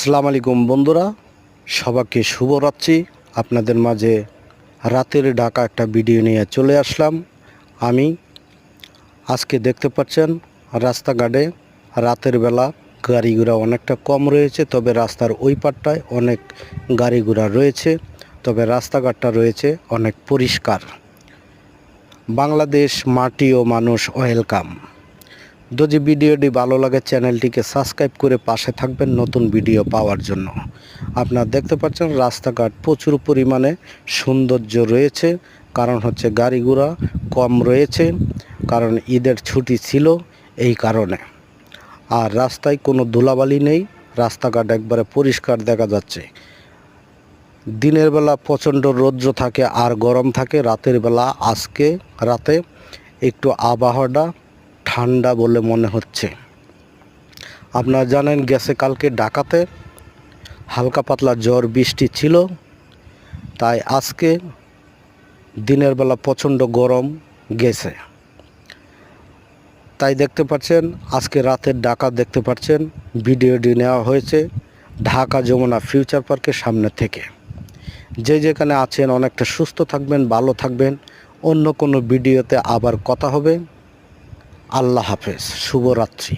আসসালামু আলাইকুম বন্ধুরা, সবাইকে শুভরাত্রি। আপনাদের মাঝে রাতের ঢাকা একটা ভিডিও নিয়ে চলে আসলাম। আমি আজকে দেখতে পাচ্ছেন রাস্তাঘাটে রাতের বেলা গাড়ি ঘোড়া অনেকটা কম রয়েছে, তবে রাস্তার ওই পাটটায় অনেক গাড়ি ঘোড়া রয়েছে, তবে রাস্তাঘাটটা রয়েছে অনেক পরিষ্কার। বাংলাদেশ মাটি ও মানুষ ওয়েলকাম। যদি ভিডিওটি ভালো লাগে চ্যানেলটিকে সাবস্ক্রাইব করে পাশে থাকবেন নতুন ভিডিও পাওয়ার জন্য। আপনারা দেখতে পাচ্ছেন রাস্তাঘাট প্রচুর পরিমাণে সৌন্দর্য রয়েছে, কারণ হচ্ছে গাড়ি ঘোড়া কম রয়েছে, কারণ ঈদের ছুটি ছিল এই কারণে। আর রাস্তায় কোনো ধুলাবালি নেই, রাস্তাঘাট একবারে পরিষ্কার দেখা যাচ্ছে। দিনের বেলা প্রচণ্ড রৌদ্র থাকে আর গরম থাকে, রাতের বেলা আজকে রাতে একটু আবহাওয়াটা ঠান্ডা বলে মনে হচ্ছে। আপনারা জানেন গেছে কালকে ঢাকাতে হালকা পাতলা ঝড় বৃষ্টি ছিল, তাই আজকে দিনের বেলা প্রচণ্ড গরম গেছে। তাই দেখতে পাচ্ছেন আজকে রাতের ঢাকা দেখতে পাচ্ছেন ভিডিওটি নেওয়া হয়েছে ঢাকা যমুনা ফিউচার পার্কের সামনে থেকে। যে যেখানে আছেন অনেকটা সুস্থ থাকবেন, ভালো থাকবেন। অন্য কোনো ভিডিওতে আবার কথা হবে। আল্লাহ হাফেজ, শুভরাত্রি।